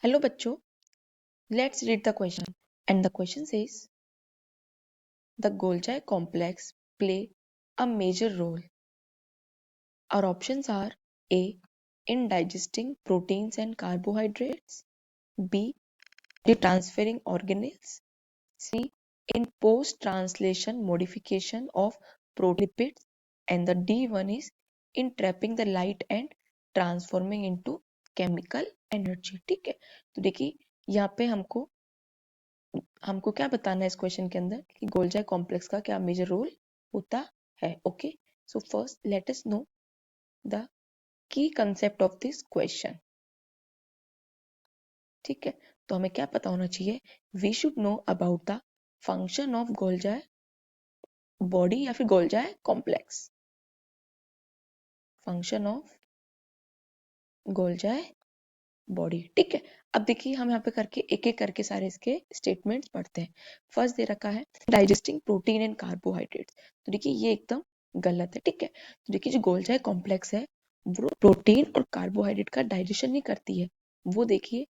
Hello बच्चों, let's read the question. And the question says, the Golgi complex play a major role. Our options are A. In digesting proteins and carbohydrates. B. The transferring organelles. C. In post-translation modification of lipids. And the D one is in trapping the light and transforming into chemical energy. ठीक है, तो देखिए यहाँ पे हमको क्या बताना है इस क्वेश्चन के अंदर कि गोल्जी कॉम्प्लेक्स का क्या मेजर रोल होता है. Okay, so first let us know the key concept of this question. ठीक है, तो हमें क्या पता होना चाहिए, we should know about the function of Golgi body या फिर Golgi complex. Function of Golgi body. ठीक है, अब देखिए हम यहाँ पे करके एक एक करके सारे इसके स्टेटमेंट्स पढ़ते हैं. फर्स्ट दे रखा है डाइजेस्टिंग प्रोटीन एंड कार्बोहाइड्रेट्स. तो देखिए ये एकदम गलत है. ठीक है, तो देखिए जो गोल्जी कॉम्प्लेक्स है वो प्रोटीन और कार्बोहाइड्रेट का डाइजेशन नहीं करती है. वो देखिए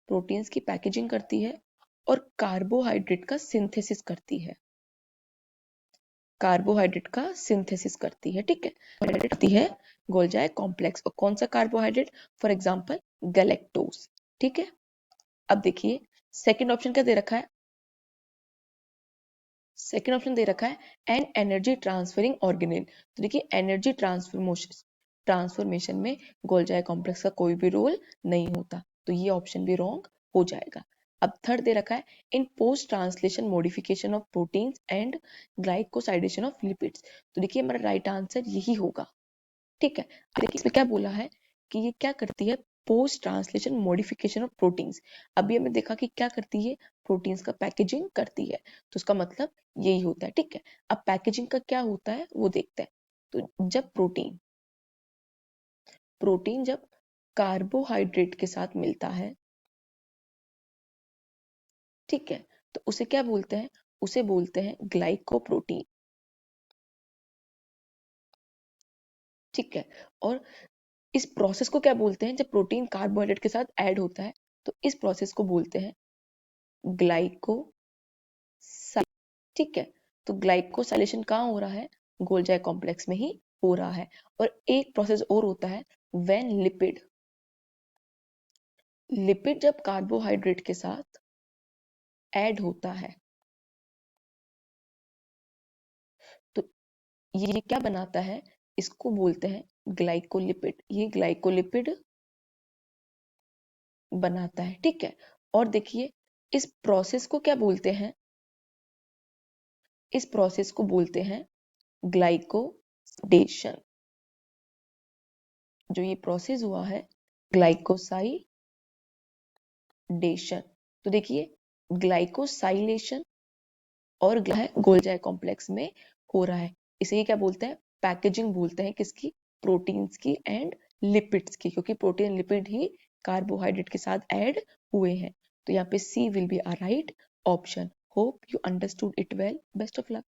प्रोटीन्स की पैकेजिंग करती है और कार्बोहाइड्रेट का सिंथेसिस करती है. कार्बोहाइड्रेट का सिंथेसिस करती है. ठीक है, करती है गोल्जी कॉम्प्लेक्स. और कौन सा कार्बोहाइड्रेट, फॉर एग्जांपल गैलेक्टोज. ठीक है, अब देखिए सेकंड ऑप्शन क्या दे रखा है, सेकंड ऑप्शन दे रखा है एन एनर्जी ट्रांसफरिंग ऑर्गेनेल. तो देखिए एनर्जी ट्रांसफॉर्मेशन में गोल्जी कॉम्प्लेक्स का कोई भी रोल नहीं होता, तो ये ऑप्शन भी रॉन्ग हो जाएगा. अब थर्ड दे रखा है in post translation modification of proteins and glycosidation of lipids. तो देखिए हमारा राइट आंसर यही होगा. ठीक है, देखिए इसमें क्या बोला है कि ये क्या करती है, post translation modification of proteins. अभी हमने देखा कि क्या करती है, प्रोटीन्स का पैकेजिंग करती है, तो उसका मतलब यही होता है. ठीक है, अब पैकेजिंग का क्या होता है वो देखते हैं. तो जब प्रोटीन जब कार्बोहाइड्रेट के साथ मिलता है, ठीक है, तो उसे क्या बोलते हैं, उसे बोलते हैं ग्लाइकोप्रोटीन. ठीक है, और इस प्रोसेस को क्या बोलते हैं, जब प्रोटीन कार्बोहाइड्रेट के साथ ऐड होता है तो इस प्रोसेस को बोलते हैं ग्लाइको. ठीक है, तो ग्लाइकोसाइलेशन कहाँ हो रहा है, गोल्जी कॉम्प्लेक्स में ही हो रहा है. और एक प्रोसेस और होता है व्हेन लिपिड जब कार्बोहाइड्रेट के साथ ऐड होता है तो ये क्या बनाता है, इसको बोलते हैं ग्लाइकोलिपिड. ये ग्लाइकोलिपिड बनाता है. ठीक है, और देखिए इस प्रोसेस को क्या बोलते हैं, इस प्रोसेस को बोलते हैं ग्लाइकोडेशन. जो ये प्रोसेस हुआ है ग्लाइकोसाइडेशन. तो देखिए ग्लाइकोसाइलेशन और गोल्जी कॉम्प्लेक्स में हो रहा है. इसे क्या बोलते हैं, पैकेजिंग बोलते हैं किसकी, प्रोटीन्स की एंड लिपिड्स की, क्योंकि प्रोटीन लिपिड ही कार्बोहाइड्रेट के साथ ऐड हुए हैं. तो यहाँ पे C will be a right option. Hope you understood it well. Best of luck.